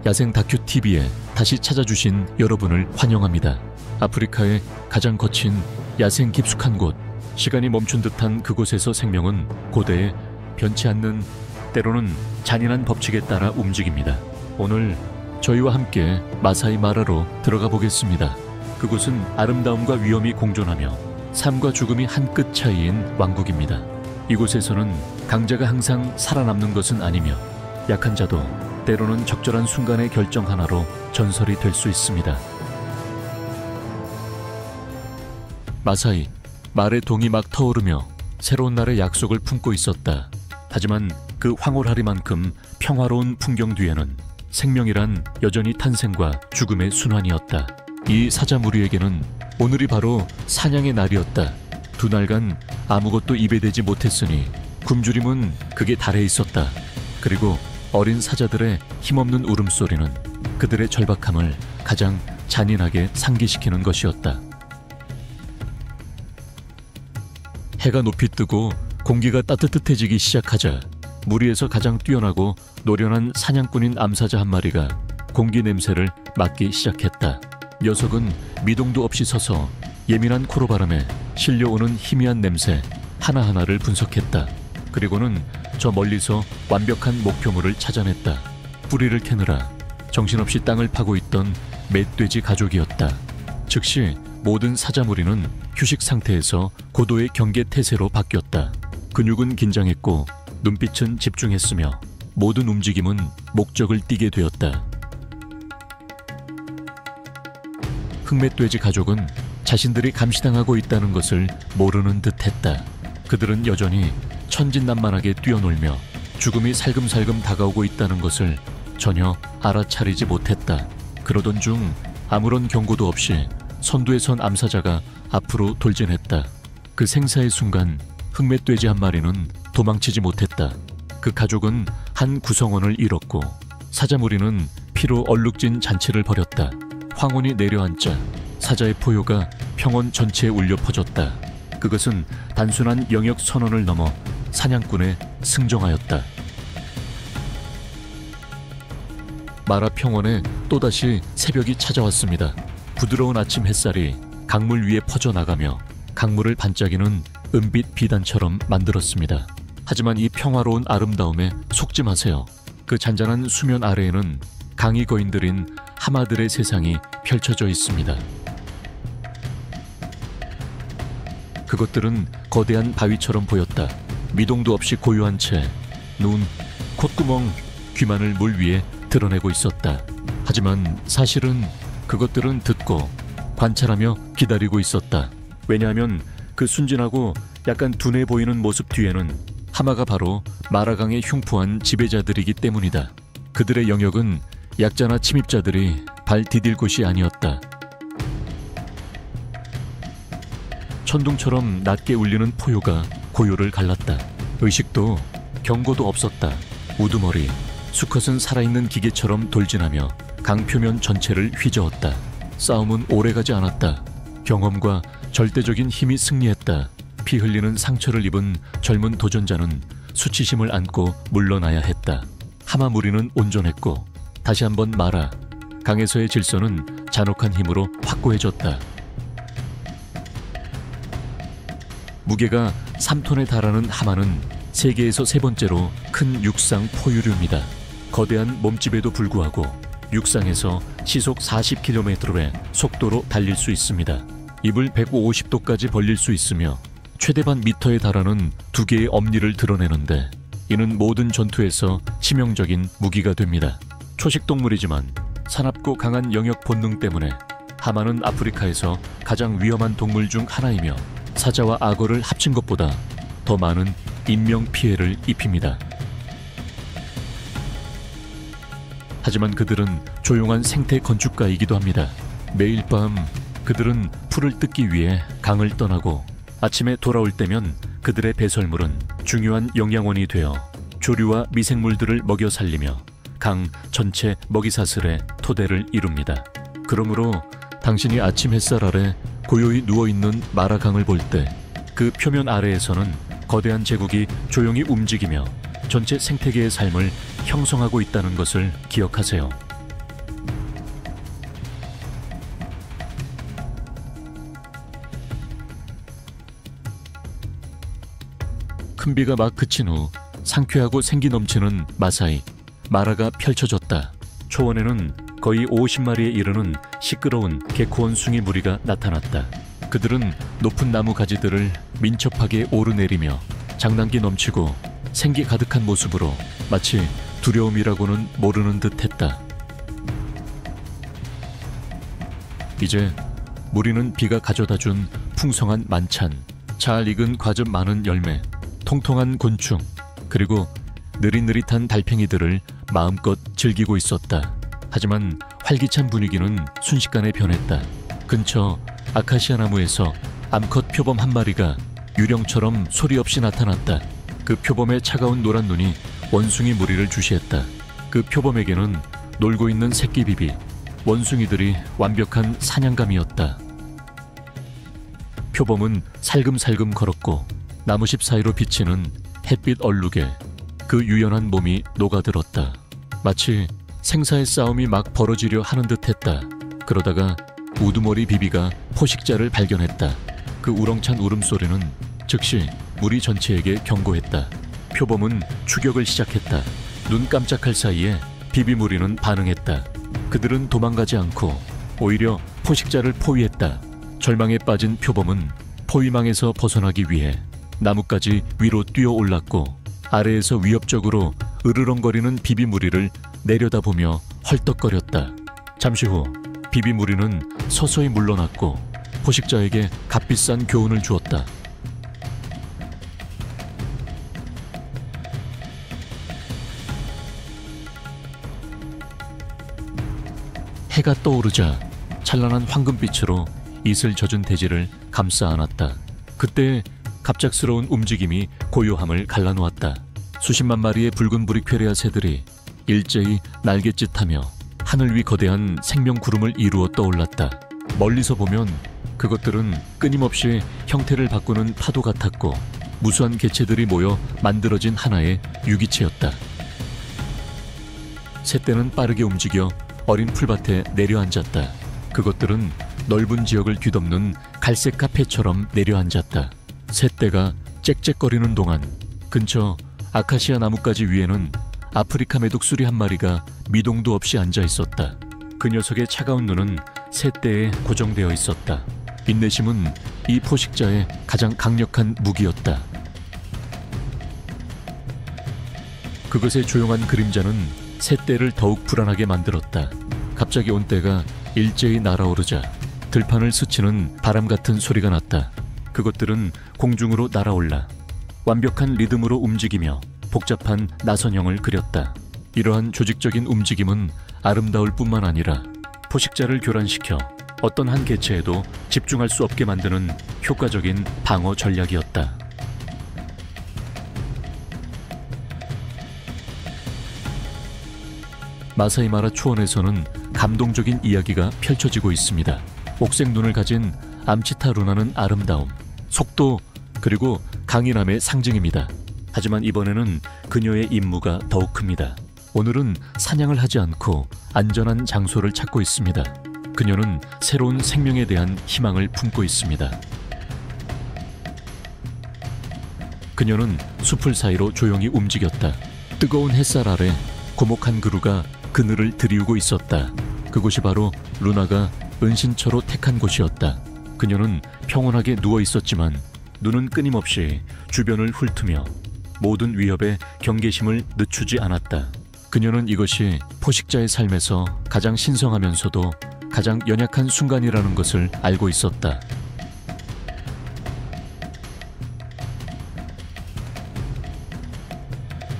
야생 다큐 TV에 다시 찾아주신 여러분을 환영합니다. 아프리카의 가장 거친 야생 깊숙한 곳, 시간이 멈춘 듯한 그곳에서 생명은 고대에 변치 않는, 때로는 잔인한 법칙에 따라 움직입니다. 오늘 저희와 함께 마사이 마라로 들어가 보겠습니다. 그곳은 아름다움과 위험이 공존하며 삶과 죽음이 한 끗 차이인 왕국입니다. 이곳에서는 강자가 항상 살아남는 것은 아니며 약한 자도 때로는 적절한 순간의 결정 하나로 전설이 될 수 있습니다. 마사이, 말의 동이 막 터오르며 새로운 날의 약속을 품고 있었다. 하지만 그 황홀하리만큼 평화로운 풍경 뒤에는 생명이란 여전히 탄생과 죽음의 순환이었다. 이 사자무리에게는 오늘이 바로 사냥의 날이었다. 두 날간 아무것도 입에 대지 못했으니 굶주림은 극에 달해 있었다. 그리고 어린 사자들의 힘없는 울음소리는 그들의 절박함을 가장 잔인하게 상기시키는 것이었다. 해가 높이 뜨고 공기가 따뜻해지기 시작하자 무리에서 가장 뛰어나고 노련한 사냥꾼인 암사자 한 마리가 공기 냄새를 맡기 시작했다. 녀석은 미동도 없이 서서 예민한 코로바람에 실려오는 희미한 냄새 하나하나를 분석했다. 그리고는 저 멀리서 완벽한 목표물을 찾아냈다. 뿌리를 캐느라 정신없이 땅을 파고 있던 멧돼지 가족이었다. 즉시 모든 사자무리는 휴식 상태에서 고도의 경계 태세로 바뀌었다. 근육은 긴장했고 눈빛은 집중했으며 모든 움직임은 목적을 띠게 되었다. 흑멧돼지 가족은 자신들이 감시당하고 있다는 것을 모르는 듯했다. 그들은 여전히 천진난만하게 뛰어놀며 죽음이 살금살금 다가오고 있다는 것을 전혀 알아차리지 못했다. 그러던 중 아무런 경고도 없이 선두에 선 암사자가 앞으로 돌진했다. 그 생사의 순간 흑멧돼지 한 마리는 도망치지 못했다. 그 가족은 한 구성원을 잃었고 사자무리는 피로 얼룩진 잔치를 벌였다. 황혼이 내려앉자 사자의 포효가 평원 전체에 울려 퍼졌다. 그것은 단순한 영역 선언을 넘어 사냥꾼에 승정하였다. 마라 평원에 또다시 새벽이 찾아왔습니다. 부드러운 아침 햇살이 강물 위에 퍼져나가며 강물을 반짝이는 은빛 비단처럼 만들었습니다. 하지만 이 평화로운 아름다움에 속지 마세요. 그 잔잔한 수면 아래에는 강이 거인들인 하마들의 세상이 펼쳐져 있습니다. 그것들은 거대한 바위처럼 보였다. 미동도 없이 고요한 채 눈, 콧구멍, 귀만을 물 위에 드러내고 있었다. 하지만 사실은 그것들은 듣고 관찰하며 기다리고 있었다. 왜냐하면 그 순진하고 약간 둔해 보이는 모습 뒤에는 하마가 바로 마라강의 흉포한 지배자들이기 때문이다. 그들의 영역은 약자나 침입자들이 발 디딜 곳이 아니었다. 천둥처럼 낮게 울리는 포효가 고요를 갈랐다. 의식도 경고도 없었다. 우두머리, 수컷은 살아있는 기계처럼 돌진하며 강 표면 전체를 휘저었다. 싸움은 오래가지 않았다. 경험과 절대적인 힘이 승리했다. 피 흘리는 상처를 입은 젊은 도전자는 수치심을 안고 물러나야 했다. 하마 무리는 온전했고 다시 한번 마라, 강에서의 질서는 잔혹한 힘으로 확고해졌다. 무게가 3톤에 달하는 하마는 세계에서 세 번째로 큰 육상 포유류입니다. 거대한 몸집에도 불구하고 육상에서 시속 40km의 속도로 달릴 수 있습니다. 입을 150도까지 벌릴 수 있으며 최대 반 미터에 달하는 두 개의 엄니를 드러내는데 이는 모든 전투에서 치명적인 무기가 됩니다. 초식동물이지만 사납고 강한 영역 본능 때문에 하마는 아프리카에서 가장 위험한 동물 중 하나이며 사자와 악어를 합친 것보다 더 많은 인명피해를 입힙니다. 하지만 그들은 조용한 생태 건축가이기도 합니다. 매일 밤 그들은 풀을 뜯기 위해 강을 떠나고 아침에 돌아올 때면 그들의 배설물은 중요한 영양원이 되어 조류와 미생물들을 먹여 살리며 강 전체 먹이사슬의 토대를 이룹니다. 그러므로 당신이 아침 햇살 아래 고요히 누워있는 마라강을 볼 때 그 표면 아래에서는 거대한 제국이 조용히 움직이며 전체 생태계의 삶을 형성하고 있다는 것을 기억하세요. 큰비가 막 그친 후 상쾌하고 생기 넘치는 마사이, 마라가 펼쳐졌다. 초원에는 거의 50마리에 이르는 시끄러운 개코원숭이 무리가 나타났다. 그들은 높은 나무 가지들을 민첩하게 오르내리며 장난기 넘치고 생기 가득한 모습으로 마치 두려움이라고는 모르는 듯했다. 이제 무리는 비가 가져다준 풍성한 만찬, 잘 익은 과즙 많은 열매, 통통한 곤충, 그리고 느릿느릿한 달팽이들을 마음껏 즐기고 있었다. 하지만 활기찬 분위기는 순식간에 변했다. 근처 아카시아 나무에서 암컷 표범 한 마리가 유령처럼 소리 없이 나타났다. 그 표범의 차가운 노란 눈이 원숭이 무리를 주시했다. 그 표범에게는 놀고 있는 새끼 비비, 원숭이들이 완벽한 사냥감이었다. 표범은 살금살금 걸었고 나무십 사이로 비치는 햇빛 얼룩에 그 유연한 몸이 녹아들었다. 마치 생사의 싸움이 막 벌어지려 하는 듯했다. 그러다가 우두머리 비비가 포식자를 발견했다. 그 우렁찬 울음소리는 즉시 무리 전체에게 경고했다. 표범은 추격을 시작했다. 눈 깜짝할 사이에 비비 무리는 반응했다. 그들은 도망가지 않고 오히려 포식자를 포위했다. 절망에 빠진 표범은 포위망에서 벗어나기 위해 나무까지 위로 뛰어 올랐고 아래에서 위협적으로 으르렁거리는 비비 무리를 내려다보며 헐떡거렸다. 잠시 후 비비 무리는 서서히 물러났고 포식자에게 값비싼 교훈을 주었다. 해가 떠오르자 찬란한 황금빛으로 이슬 젖은 대지를 감싸 안았다. 그때 갑작스러운 움직임이 고요함을 갈라놓았다. 수십만 마리의 붉은 브리퀘리아 새들이 일제히 날갯짓하며 하늘 위 거대한 생명 구름을 이루어 떠올랐다. 멀리서 보면 그것들은 끊임없이 형태를 바꾸는 파도 같았고 무수한 개체들이 모여 만들어진 하나의 유기체였다. 새떼는 빠르게 움직여 어린 풀밭에 내려앉았다. 그것들은 넓은 지역을 뒤덮는 갈색 카페처럼 내려앉았다. 새떼가 짹짹거리는 동안 근처 아카시아 나뭇가지 위에는 아프리카 메독수리 한 마리가 미동도 없이 앉아 있었다. 그 녀석의 차가운 눈은 새떼에 고정되어 있었다. 인내심은 이 포식자의 가장 강력한 무기였다. 그것의 조용한 그림자는 새떼를 더욱 불안하게 만들었다. 갑자기 온 때가 일제히 날아오르자 들판을 스치는 바람 같은 소리가 났다. 그것들은 공중으로 날아올라 완벽한 리듬으로 움직이며 복잡한 나선형을 그렸다. 이러한 조직적인 움직임은 아름다울 뿐만 아니라 포식자를 교란시켜 어떤 한 개체에도 집중할 수 없게 만드는 효과적인 방어 전략이었다. 마사이 마라 초원에서는 감동적인 이야기가 펼쳐지고 있습니다. 옥색 눈을 가진 암치타 루나는 아름다움, 속도, 그리고 강인함의 상징입니다. 하지만 이번에는 그녀의 임무가 더욱 큽니다. 오늘은 사냥을 하지 않고 안전한 장소를 찾고 있습니다. 그녀는 새로운 생명에 대한 희망을 품고 있습니다. 그녀는 숲을 사이로 조용히 움직였다. 뜨거운 햇살 아래 고목한 그루가 그늘을 드리우고 있었다. 그곳이 바로 루나가 은신처로 택한 곳이었다. 그녀는 평온하게 누워 있었지만 눈은 끊임없이 주변을 훑으며 모든 위협에 경계심을 늦추지 않았다. 그녀는 이것이 포식자의 삶에서 가장 신성하면서도 가장 연약한 순간이라는 것을 알고 있었다.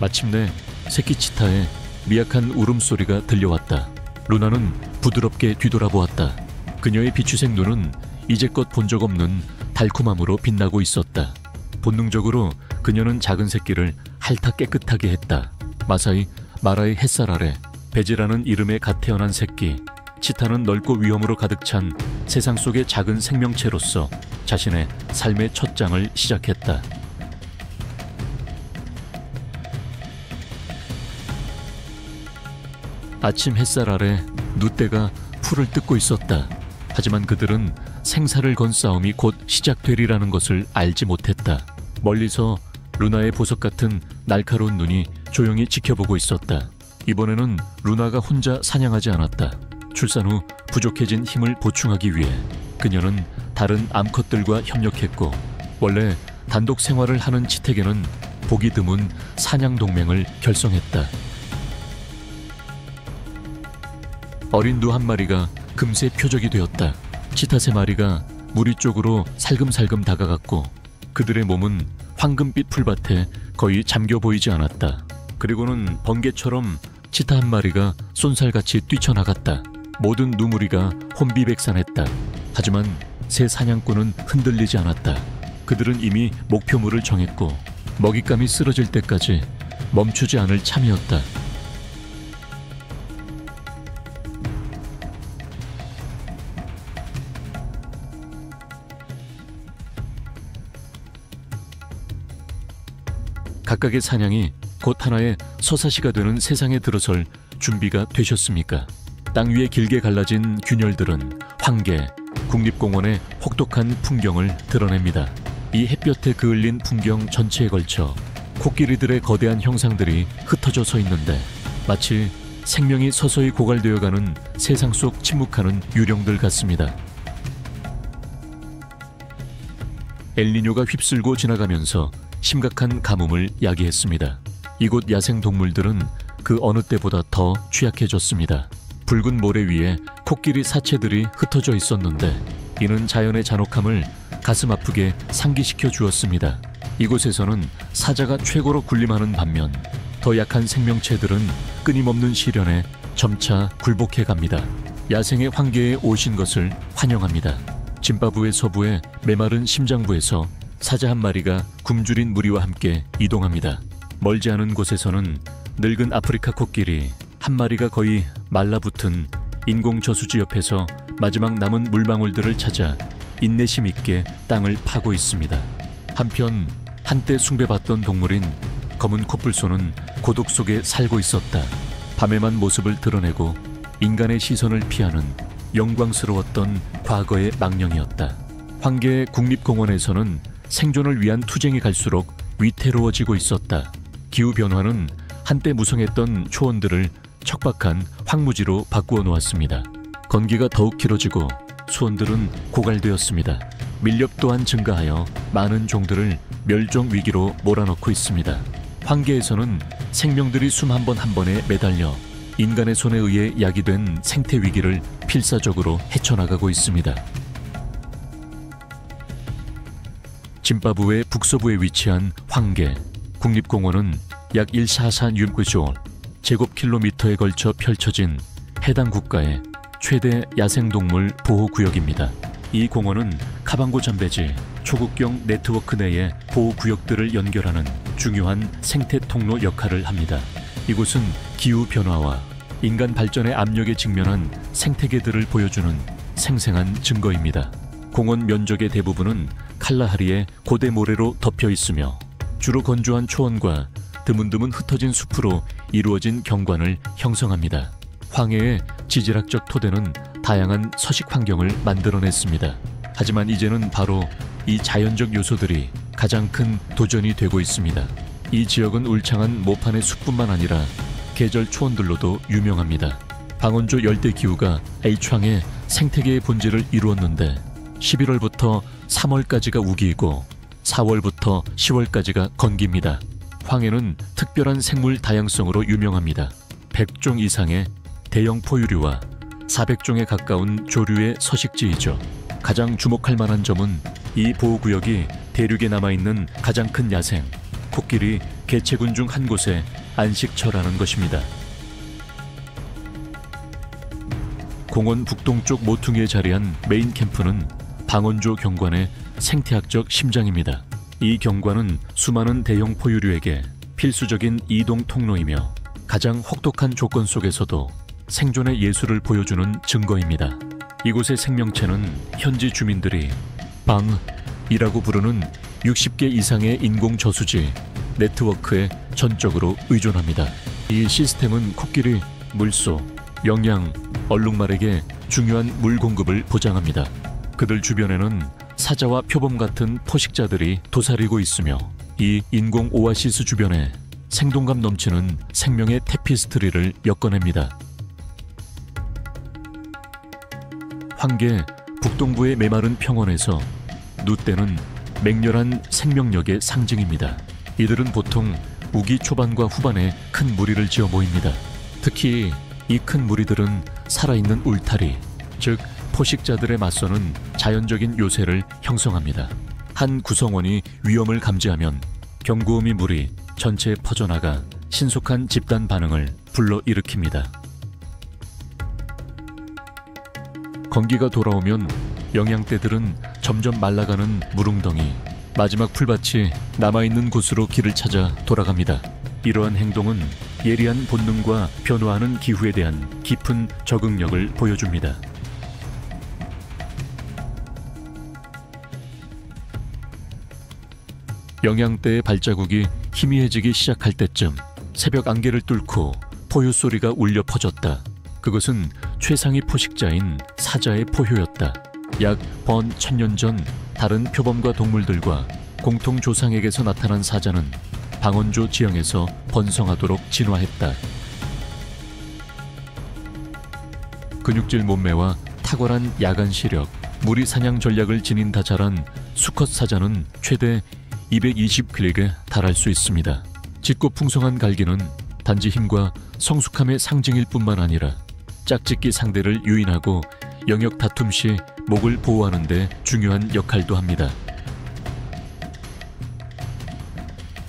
마침내 새끼 치타의 미약한 울음소리가 들려왔다. 루나는 부드럽게 뒤돌아보았다. 그녀의 비추색 눈은 이제껏 본 적 없는 달콤함으로 빛나고 있었다. 본능적으로 그녀는 작은 새끼를 핥아 깨끗하게 했다. 마사이 마라의 햇살 아래 베지라는 이름에 갓 태어난 새끼 치타는 넓고 위험으로 가득 찬 세상 속의 작은 생명체로서 자신의 삶의 첫 장을 시작했다. 아침 햇살 아래 누떼가 풀을 뜯고 있었다. 하지만 그들은 생사를 건 싸움이 곧 시작되리라는 것을 알지 못했다. 멀리서 루나의 보석 같은 날카로운 눈이 조용히 지켜보고 있었다. 이번에는 루나가 혼자 사냥하지 않았다. 출산 후 부족해진 힘을 보충하기 위해 그녀는 다른 암컷들과 협력했고, 원래 단독 생활을 하는 치택에는 보기 드문 사냥 동맹을 결성했다. 어린 누 한 마리가 금세 표적이 되었다. 치타 세 마리가 무리 쪽으로 살금살금 다가갔고, 그들의 몸은 황금빛 풀밭에 거의 잠겨 보이지 않았다. 그리고는 번개처럼 치타 한 마리가 쏜살같이 뛰쳐나갔다. 모든 누무리가 혼비백산했다. 하지만 새 사냥꾼은 흔들리지 않았다. 그들은 이미 목표물을 정했고 먹잇감이 쓰러질 때까지 멈추지 않을 참이었다. 각각의 사냥이 곧 하나의 서사시가 되는 세상에 들어설 준비가 되셨습니까? 땅 위에 길게 갈라진 균열들은 황계, 국립공원의 혹독한 풍경을 드러냅니다. 이 햇볕에 그을린 풍경 전체에 걸쳐 코끼리들의 거대한 형상들이 흩어져 서 있는데, 마치 생명이 서서히 고갈되어가는 세상 속 침묵하는 유령들 같습니다. 엘니뇨가 휩쓸고 지나가면서 심각한 가뭄을 야기했습니다. 이곳 야생동물들은 그 어느 때보다 더 취약해졌습니다. 붉은 모래 위에 코끼리 사체들이 흩어져 있었는데, 이는 자연의 잔혹함을 가슴 아프게 상기시켜 주었습니다. 이곳에서는 사자가 최고로 군림하는 반면 더 약한 생명체들은 끊임없는 시련에 점차 굴복해 갑니다. 야생의 황계에 오신 것을 환영합니다. 짐바브웨 서부의 메마른 심장부에서 사자 한 마리가 굶주린 무리와 함께 이동합니다. 멀지 않은 곳에서는 늙은 아프리카 코끼리 한 마리가 거의 말라붙은 인공 저수지 옆에서 마지막 남은 물방울들을 찾아 인내심 있게 땅을 파고 있습니다. 한편 한때 숭배받던 동물인 검은 코뿔소는 고독 속에 살고 있었다. 밤에만 모습을 드러내고 인간의 시선을 피하는 영광스러웠던 과거의 망령이었다. 황계 국립공원에서는 생존을 위한 투쟁이 갈수록 위태로워지고 있었다. 기후변화는 한때 무성했던 초원들을 척박한 황무지로 바꾸어 놓았습니다. 건기가 더욱 길어지고 수온들은 고갈되었습니다. 밀렵 또한 증가하여 많은 종들을 멸종 위기로 몰아넣고 있습니다. 황계에서는 생명들이 숨 한 번 한 번에 매달려 인간의 손에 의해 야기된 생태 위기를 필사적으로 헤쳐나가고 있습니다. 짐바브웨 북서부에 위치한 황계 국립공원은 약 144뉴 제곱킬로미터에 걸쳐 펼쳐진 해당 국가의 최대 야생동물 보호구역입니다. 이 공원은 카방고 잠베지 초국경 네트워크 내의 보호구역들을 연결하는 중요한 생태 통로 역할을 합니다. 이곳은 기후변화와 인간 발전의 압력에 직면한 생태계들을 보여주는 생생한 증거입니다. 공원 면적의 대부분은 칼라하리의 고대 모래로 덮여 있으며 주로 건조한 초원과 드문드문 흩어진 숲으로 이루어진 경관을 형성합니다. 황해의 지질학적 토대는 다양한 서식 환경을 만들어냈습니다. 하지만 이제는 바로 이 자연적 요소들이 가장 큰 도전이 되고 있습니다. 이 지역은 울창한 모판의 숲뿐만 아니라 계절 초원들로도 유명합니다. 방원조 열대 기후가 H황의 생태계의 본질을 이루었는데 11월부터 3월까지가 우기이고 4월부터 10월까지가 건기입니다. 황해는 특별한 생물 다양성으로 유명합니다. 100종 이상의 대형 포유류와 400종에 가까운 조류의 서식지이죠. 가장 주목할 만한 점은 이 보호구역이 대륙에 남아있는 가장 큰 야생, 코끼리 개체군 중 한 곳에 안식처라는 것입니다. 공원 북동쪽 모퉁이에 자리한 메인 캠프는 방원조 경관의 생태학적 심장입니다. 이 경관은 수많은 대형 포유류에게 필수적인 이동 통로이며 가장 혹독한 조건 속에서도 생존의 예술을 보여주는 증거입니다. 이곳의 생명체는 현지 주민들이 방이라고 부르는 60개 이상의 인공 저수지 네트워크에 전적으로 의존합니다. 이 시스템은 코끼리, 물소, 영양, 얼룩말에게 중요한 물 공급을 보장합니다. 그들 주변에는 사자와 표범 같은 포식자들이 도사리고 있으며 이 인공 오아시스 주변에 생동감 넘치는 생명의 테피스트리를 엮어냅니다. 황계 북동부의 메마른 평원에서 누떼는 맹렬한 생명력의 상징입니다. 이들은 보통 우기 초반과 후반에 큰 무리를 지어 모입니다. 특히 이 큰 무리들은 살아있는 울타리, 즉 포식자들에 맞서는 자연적인 요새를 형성합니다. 한 구성원이 위험을 감지하면 경고음이 무리 전체에 퍼져나가 신속한 집단 반응을 불러일으킵니다. 건기가 돌아오면 영양대들은 점점 말라가는 무릉덩이, 마지막 풀밭이 남아있는 곳으로 길을 찾아 돌아갑니다. 이러한 행동은 예리한 본능과 변화하는 기후에 대한 깊은 적응력을 보여줍니다. 영양대의 발자국이 희미해지기 시작할 때쯤 새벽 안개를 뚫고 포효 소리가 울려 퍼졌다. 그것은 최상위 포식자인 사자의 포효였다. 약 번 1000년 전 다른 표범과 동물들과 공통 조상에게서 나타난 사자는 방언조 지형에서 번성하도록 진화했다. 근육질 몸매와 탁월한 야간 시력, 무리 사냥 전략을 지닌 다 자란 수컷 사자는 최대 220킬로에 달할 수 있습니다. 짙고 풍성한 갈기는 단지 힘과 성숙함의 상징일 뿐만 아니라 짝짓기 상대를 유인하고 영역 다툼 시 목을 보호하는 데 중요한 역할도 합니다.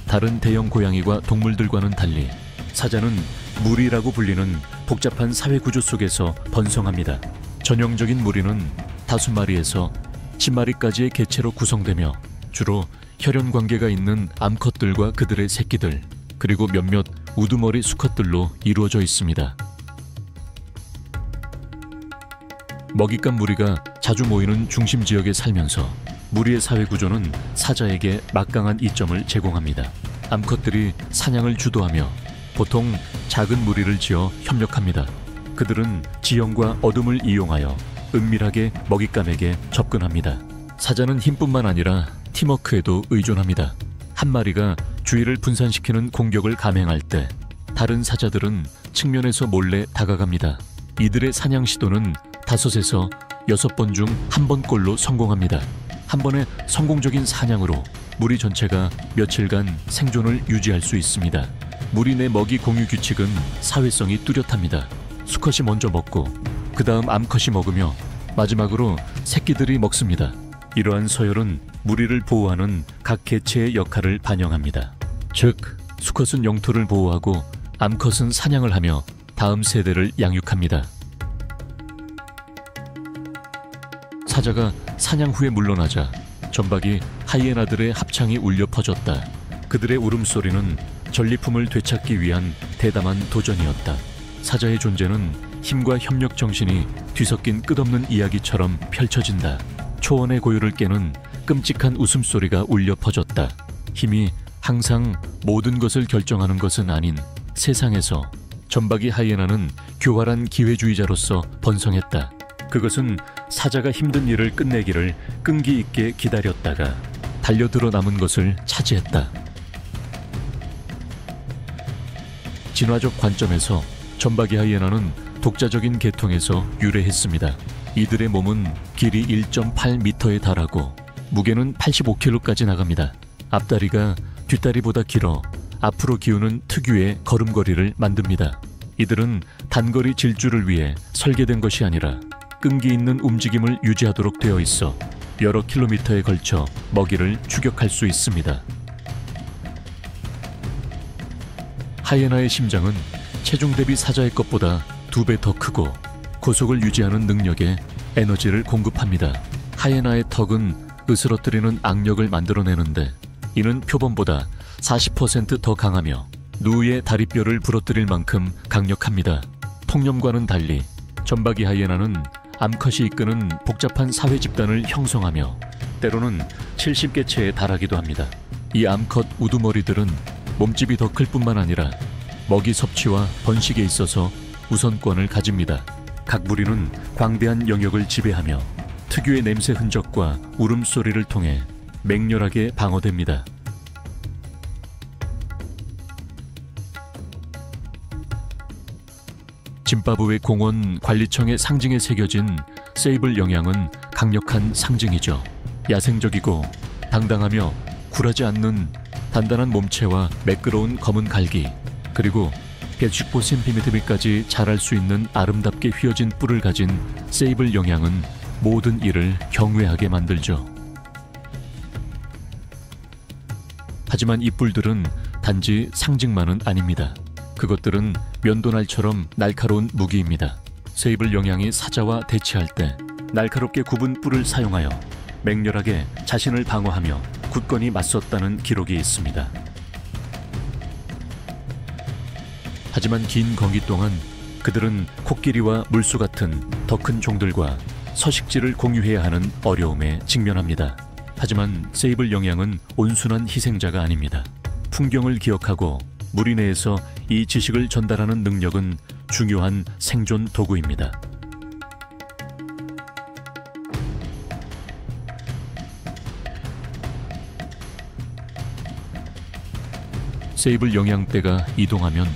다른 대형 고양이와 동물들과는 달리 사자는 무리라고 불리는 복잡한 사회 구조 속에서 번성합니다. 전형적인 무리는 5마리에서 10마리까지의 개체로 구성되며 주로 혈연 관계가 있는 암컷들과 그들의 새끼들, 그리고 몇몇 우두머리 수컷들로 이루어져 있습니다. 먹잇감 무리가 자주 모이는 중심 지역에 살면서 무리의 사회 구조는 사자에게 막강한 이점을 제공합니다. 암컷들이 사냥을 주도하며 보통 작은 무리를 지어 협력합니다. 그들은 지형과 어둠을 이용하여 은밀하게 먹잇감에게 접근합니다. 사자는 힘뿐만 아니라 팀워크에도 의존합니다. 한 마리가 주의를 분산시키는 공격을 감행할 때 다른 사자들은 측면에서 몰래 다가갑니다. 이들의 사냥 시도는 5에서 6번 중 1번꼴로 성공합니다. 한 번의 성공적인 사냥으로 무리 전체가 며칠간 생존을 유지할 수 있습니다. 무리 내 먹이 공유 규칙은 사회성이 뚜렷합니다. 수컷이 먼저 먹고 그 다음 암컷이 먹으며 마지막으로 새끼들이 먹습니다. 이러한 서열은 무리를 보호하는 각 개체의 역할을 반영합니다. 즉, 수컷은 영토를 보호하고 암컷은 사냥을 하며 다음 세대를 양육합니다. 사자가 사냥 후에 물러나자 전박이 하이에나들의 합창이 울려 퍼졌다. 그들의 울음소리는 전리품을 되찾기 위한 대담한 도전이었다. 사자의 존재는 힘과 협력 정신이 뒤섞인 끝없는 이야기처럼 펼쳐진다. 초원의 고요를 깨는 끔찍한 웃음소리가 울려 퍼졌다. 힘이 항상 모든 것을 결정하는 것은 아닌 세상에서 전박이 하이에나는 교활한 기회주의자로서 번성했다. 그것은 사자가 힘든 일을 끝내기를 끈기 있게 기다렸다가 달려들어 남은 것을 차지했다. 진화적 관점에서 전박이 하이에나는 독자적인 계통에서 유래했습니다. 이들의 몸은 길이 1.8m에 달하고 무게는 85kg까지 나갑니다. 앞다리가 뒷다리보다 길어 앞으로 기우는 특유의 걸음걸이를 만듭니다. 이들은 단거리 질주를 위해 설계된 것이 아니라 끈기 있는 움직임을 유지하도록 되어 있어 여러 킬로미터에 걸쳐 먹이를 추격할 수 있습니다. 하이에나의 심장은 체중 대비 사자의 것보다 2배 더 크고 고속을 유지하는 능력에 에너지를 공급합니다. 하이에나의 턱은 으스러뜨리는 악력을 만들어내는데 이는 표범보다 40% 더 강하며 누의 다리뼈를 부러뜨릴 만큼 강력합니다. 통념과는 달리 전박이 하이에나는 암컷이 이끄는 복잡한 사회 집단을 형성하며 때로는 70개체에 달하기도 합니다. 이 암컷 우두머리들은 몸집이 더 클 뿐만 아니라 먹이 섭취와 번식에 있어서 우선권을 가집니다. 각 무리는 광대한 영역을 지배하며 특유의 냄새 흔적과 울음소리를 통해 맹렬하게 방어됩니다. 짐바브웨 공원 관리청의 상징에 새겨진 세이블 영양은 강력한 상징이죠. 야생적이고 당당하며 굴하지 않는 단단한 몸체와 매끄러운 검은 갈기, 그리고 115cm까지 자랄 수 있는 아름답게 휘어진 뿔을 가진 세이블 영양은 모든 이를 경외하게 만들죠. 하지만 이 뿔들은 단지 상징만은 아닙니다. 그것들은 면도날처럼 날카로운 무기입니다. 세이블 영양이 사자와 대치할 때 날카롭게 굽은 뿔을 사용하여 맹렬하게 자신을 방어하며 굳건히 맞섰다는 기록이 있습니다. 하지만 긴 건기 동안 그들은 코끼리와 물소 같은 더 큰 종들과 서식지를 공유해야 하는 어려움에 직면합니다. 하지만 세이블 영양은 온순한 희생자가 아닙니다. 풍경을 기억하고 무리 내에서 이 지식을 전달하는 능력은 중요한 생존 도구입니다. 세이블 영양대가 이동하면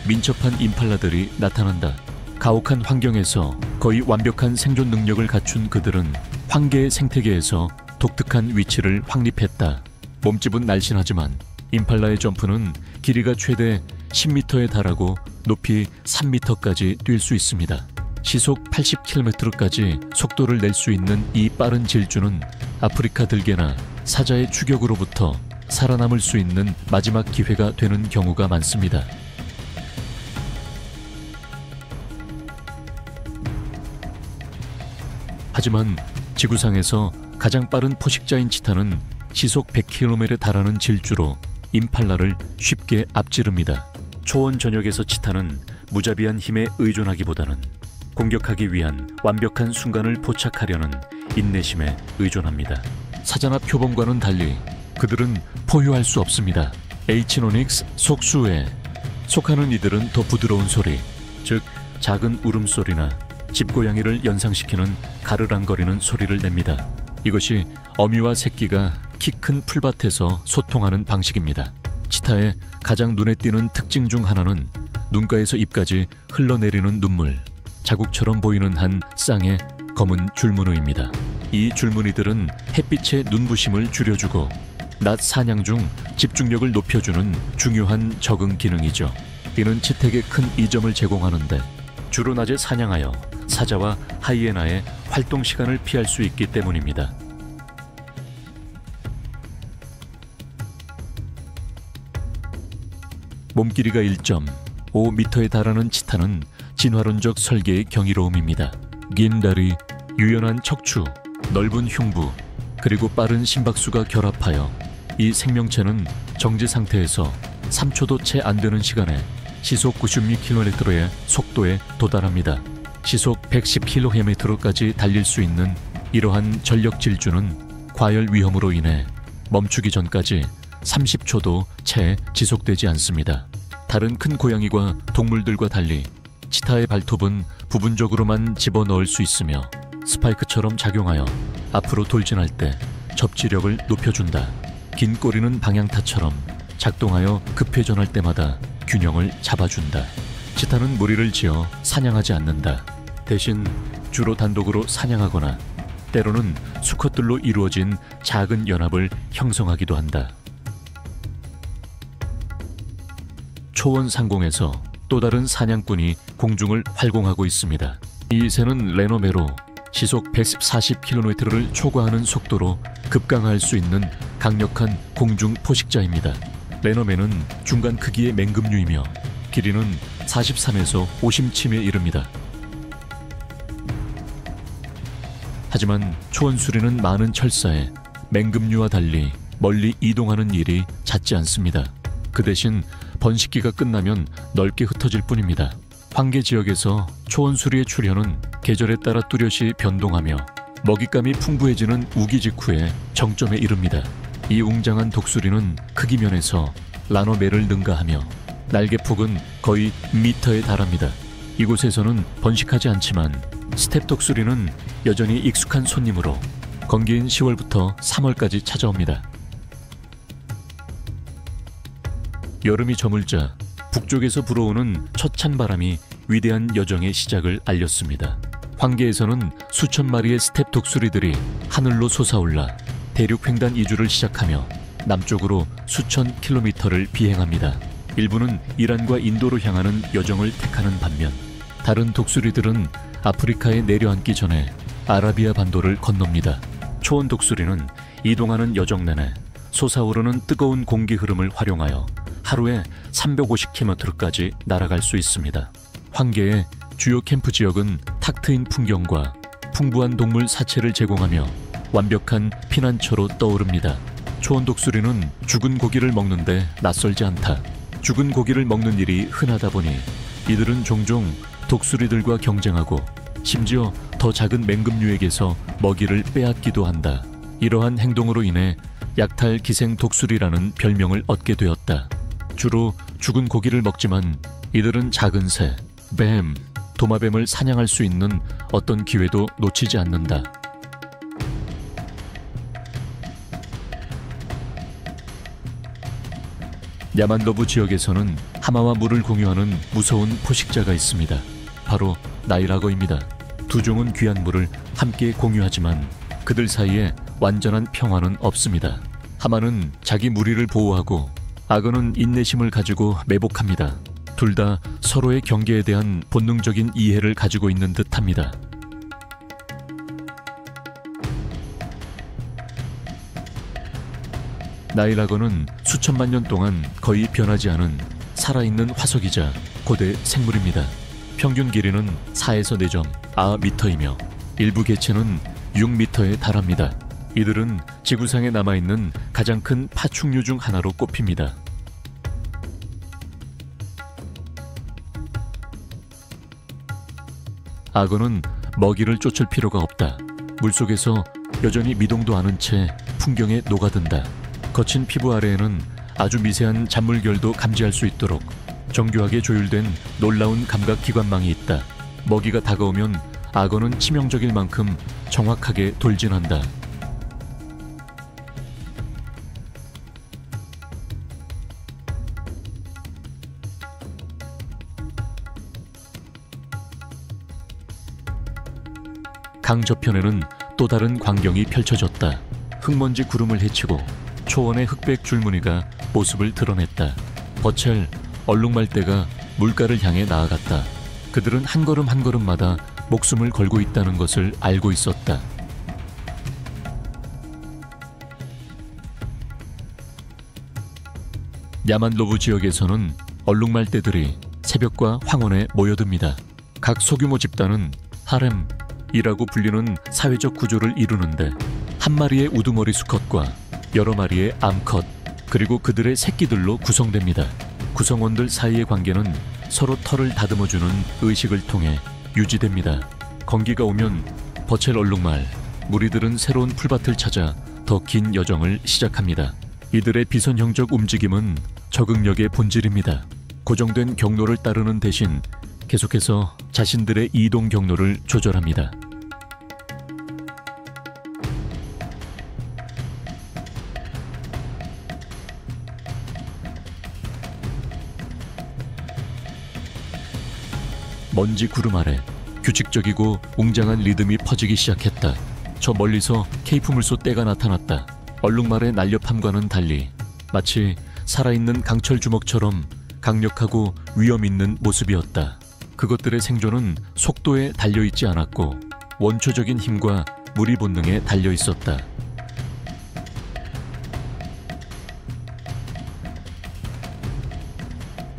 민첩한 임팔라들이 나타난다. 가혹한 환경에서 거의 완벽한 생존 능력을 갖춘 그들은 황계의 생태계에서 독특한 위치를 확립했다. 몸집은 날씬하지만 임팔라의 점프는 길이가 최대 10m에 달하고 높이 3m까지 뛸 수 있습니다. 시속 80km까지 속도를 낼 수 있는 이 빠른 질주는 아프리카 들개나 사자의 추격으로부터 살아남을 수 있는 마지막 기회가 되는 경우가 많습니다. 하지만 지구상에서 가장 빠른 포식자인 치타는 시속 100km에 달하는 질주로 임팔라를 쉽게 앞지릅니다. 초원 전역에서 치타는 무자비한 힘에 의존하기보다는 공격하기 위한 완벽한 순간을 포착하려는 인내심에 의존합니다. 사자나 표범과는 달리 그들은 포효할 수 없습니다. 에이치노닉스 속수에 속하는 이들은 더 부드러운 소리, 즉 작은 울음소리나 집고양이를 연상시키는 가르랑거리는 소리를 냅니다. 이것이 어미와 새끼가 키 큰 풀밭에서 소통하는 방식입니다. 치타의 가장 눈에 띄는 특징 중 하나는 눈가에서 입까지 흘러내리는 눈물, 자국처럼 보이는 한 쌍의 검은 줄무늬입니다. 이 줄무늬들은 햇빛의 눈부심을 줄여주고 낮 사냥 중 집중력을 높여주는 중요한 적응 기능이죠. 이는 치택에 큰 이점을 제공하는데 주로 낮에 사냥하여 사자와 하이에나의 활동 시간을 피할 수 있기 때문입니다. 몸길이가 1.5m에 달하는 치타는 진화론적 설계의 경이로움입니다. 긴 다리, 유연한 척추, 넓은 흉부, 그리고 빠른 심박수가 결합하여 이 생명체는 정지 상태에서 3초도 채 안 되는 시간에 시속 96km의 속도에 도달합니다. 시속 110km까지 달릴 수 있는 이러한 전력 질주는 과열 위험으로 인해 멈추기 전까지 30초도 채 지속되지 않습니다. 다른 큰 고양이와 동물들과 달리 치타의 발톱은 부분적으로만 집어넣을 수 있으며 스파이크처럼 작용하여 앞으로 돌진할 때 접지력을 높여준다. 긴 꼬리는 방향타처럼 작동하여 급회전할 때마다 균형을 잡아준다. 치타는 무리를 지어 사냥하지 않는다. 대신 주로 단독으로 사냥하거나 때로는 수컷들로 이루어진 작은 연합을 형성하기도 한다. 초원 상공에서 또 다른 사냥꾼이 공중을 활공하고 있습니다. 이 새는 레노메로, 시속 140km를 초과하는 속도로 급강할 수 있는 강력한 공중 포식자입니다. 레노메는 중간 크기의 맹금류이며 길이는 43에서 50cm에 이릅니다. 하지만 초원수리는 많은 철사에 맹금류와 달리 멀리 이동하는 일이 잦지 않습니다. 그 대신 번식기가 끝나면 넓게 흩어질 뿐입니다. 환계 지역에서 초원수리의 출현은 계절에 따라 뚜렷이 변동하며 먹잇감이 풍부해지는 우기 직후에 정점에 이릅니다. 이 웅장한 독수리는 크기 면에서 라노메를 능가하며 날개폭은 거의 미터에 달합니다. 이곳에서는 번식하지 않지만 스텝 독수리는 여전히 익숙한 손님으로 건기인 10월부터 3월까지 찾아옵니다. 여름이 저물자 북쪽에서 불어오는 첫 찬바람이 위대한 여정의 시작을 알렸습니다. 황계에서는 수천 마리의 스텝 독수리들이 하늘로 솟아올라 대륙 횡단 이주를 시작하며 남쪽으로 수천 킬로미터를 비행합니다. 일부는 이란과 인도로 향하는 여정을 택하는 반면 다른 독수리들은 아프리카에 내려앉기 전에 아라비아 반도를 건넙니다. 초원 독수리는 이동하는 여정 내내 솟아오르는 뜨거운 공기 흐름을 활용하여 하루에 350km까지 날아갈 수 있습니다. 황계의 주요 캠프 지역은 탁 트인 풍경과 풍부한 동물 사체를 제공하며 완벽한 피난처로 떠오릅니다. 초원 독수리는 죽은 고기를 먹는데 낯설지 않다. 죽은 고기를 먹는 일이 흔하다 보니 이들은 종종 독수리들과 경쟁하고 심지어 더 작은 맹금류에게서 먹이를 빼앗기도 한다. 이러한 행동으로 인해 약탈 기생 독수리라는 별명을 얻게 되었다. 주로 죽은 고기를 먹지만 이들은 작은 새, 뱀, 도마뱀을 사냥할 수 있는 어떤 기회도 놓치지 않는다. 야만러브 지역에서는 하마와 물을 공유하는 무서운 포식자가 있습니다. 바로 나일악어입니다. 두 종은 귀한 물을 함께 공유하지만 그들 사이에 완전한 평화는 없습니다. 하마는 자기 무리를 보호하고 악어는 인내심을 가지고 매복합니다. 둘 다 서로의 경계에 대한 본능적인 이해를 가지고 있는 듯합니다. 나일악어는 수천만 년 동안 거의 변하지 않은 살아있는 화석이자 고대 생물입니다. 평균 길이는 4에서 4점, 미터이며 일부 개체는 6미터에 달합니다. 이들은 지구상에 남아있는 가장 큰 파충류 중 하나로 꼽힙니다. 악어는 먹이를 쫓을 필요가 없다. 물속에서 여전히 미동도 않은 채 풍경에 녹아든다. 거친 피부 아래에는 아주 미세한 잔물결도 감지할 수 있도록 정교하게 조율된 놀라운 감각기관망이 있다. 먹이가 다가오면 악어는 치명적일 만큼 정확하게 돌진한다. 강 저편에는 또 다른 광경이 펼쳐졌다. 흙먼지 구름을 헤치고 초원의 흑백 줄무늬가 모습을 드러냈다. 버첼, 얼룩말대가 물가를 향해 나아갔다. 그들은 한 걸음 한 걸음마다 목숨을 걸고 있다는 것을 알고 있었다. 야만로브 지역에서는 얼룩말대들이 새벽과 황혼에 모여듭니다. 각 소규모 집단은 하렘이라고 불리는 사회적 구조를 이루는데 한 마리의 우두머리 수컷과 여러 마리의 암컷 그리고 그들의 새끼들로 구성됩니다. 구성원들 사이의 관계는 서로 털을 다듬어주는 의식을 통해 유지됩니다. 건기가 오면 버첼 얼룩말 무리들은 새로운 풀밭을 찾아 더 긴 여정을 시작합니다. 이들의 비선형적 움직임은 적응력의 본질입니다. 고정된 경로를 따르는 대신 계속해서 자신들의 이동 경로를 조절합니다. 먼지 구름 아래 규칙적이고 웅장한 리듬이 퍼지기 시작했다. 저 멀리서 케이프 물소 떼가 나타났다. 얼룩말의 날렵함과는 달리 마치 살아있는 강철 주먹처럼 강력하고 위험 있는 모습이었다. 그것들의 생존은 속도에 달려있지 않았고 원초적인 힘과 무리 본능에 달려있었다.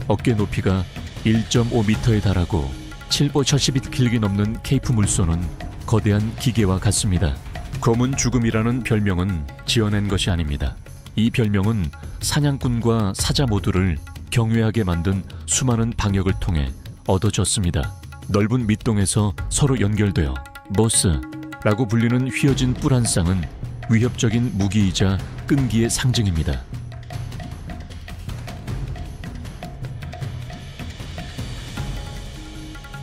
어깨 높이가 1.5m에 달하고 772킬기 넘는 케이프 물소는 거대한 기계와 같습니다. 검은 죽음이라는 별명은 지어낸 것이 아닙니다. 이 별명은 사냥꾼과 사자 모두를 경외하게 만든 수많은 방역을 통해 얻어졌습니다. 넓은 밑동에서 서로 연결되어 보스라고 불리는 휘어진 뿔 한 쌍은 위협적인 무기이자 끈기의 상징입니다.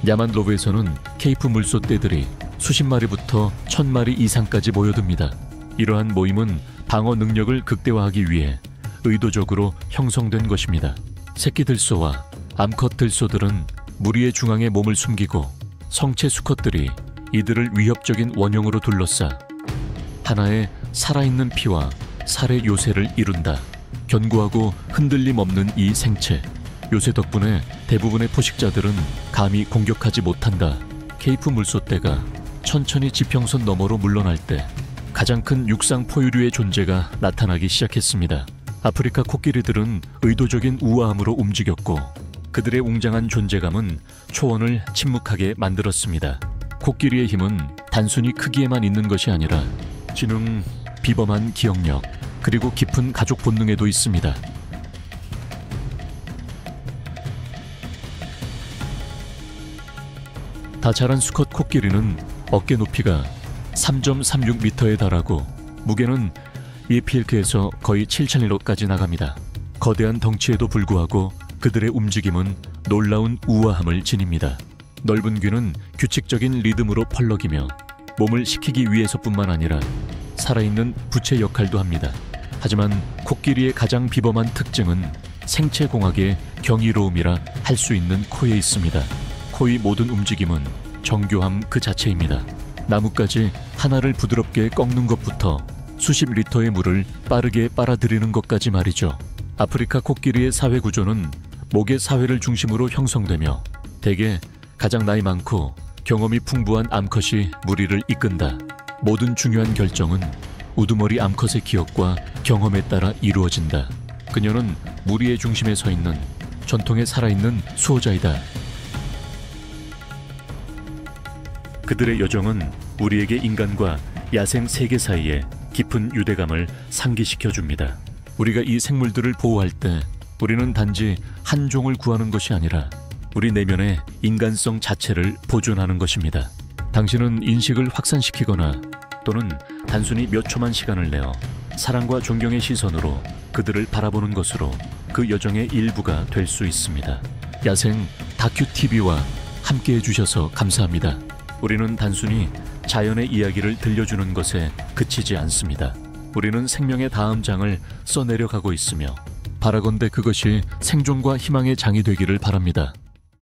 야만로브에서는 케이프 물소 떼들이 수십 마리부터 1000마리 이상까지 모여듭니다. 이러한 모임은 방어 능력을 극대화하기 위해 의도적으로 형성된 것입니다. 새끼 들소와 암컷 들소들은 무리의 중앙에 몸을 숨기고 성체 수컷들이 이들을 위협적인 원형으로 둘러싸 하나의 살아있는 피와 살의 요새를 이룬다. 견고하고 흔들림 없는 이 생체. 요새 덕분에 대부분의 포식자들은 감히 공격하지 못한다. 케이프 물소떼가 천천히 지평선 너머로 물러날 때 가장 큰 육상 포유류의 존재가 나타나기 시작했습니다. 아프리카 코끼리들은 의도적인 우아함으로 움직였고 그들의 웅장한 존재감은 초원을 침묵하게 만들었습니다. 코끼리의 힘은 단순히 크기에만 있는 것이 아니라 지능, 비범한 기억력, 그리고 깊은 가족 본능에도 있습니다. 다 자란 수컷 코끼리는 어깨 높이가 3.36m에 달하고 무게는 EPLK에서 거의 7,000kg까지 나갑니다. 거대한 덩치에도 불구하고 그들의 움직임은 놀라운 우아함을 지닙니다. 넓은 귀는 규칙적인 리듬으로 펄럭이며 몸을 식히기 위해서뿐만 아니라 살아있는 부채 역할도 합니다. 하지만 코끼리의 가장 비범한 특징은 생체공학의 경이로움이라 할 수 있는 코에 있습니다. 코의 모든 움직임은 정교함 그 자체입니다. 나뭇가지 하나를 부드럽게 꺾는 것부터 수십 리터의 물을 빠르게 빨아들이는 것까지 말이죠. 아프리카 코끼리의 사회 구조는 목의 사회를 중심으로 형성되며 대개 가장 나이 많고 경험이 풍부한 암컷이 무리를 이끈다. 모든 중요한 결정은 우두머리 암컷의 기억과 경험에 따라 이루어진다. 그녀는 무리의 중심에 서 있는 전통에 살아있는 수호자이다. 그들의 여정은 우리에게 인간과 야생 세계 사이에 깊은 유대감을 상기시켜 줍니다. 우리가 이 생물들을 보호할 때 우리는 단지 한 종을 구하는 것이 아니라 우리 내면의 인간성 자체를 보존하는 것입니다. 당신은 인식을 확산시키거나 또는 단순히 몇 초만 시간을 내어 사랑과 존경의 시선으로 그들을 바라보는 것으로 그 여정의 일부가 될 수 있습니다. 야생 다큐 TV와 함께 해주셔서 감사합니다. 우리는 단순히 자연의 이야기를 들려주는 것에 그치지 않습니다. 우리는 생명의 다음 장을 써내려가고 있으며 바라건대 그것이 생존과 희망의 장이 되기를 바랍니다.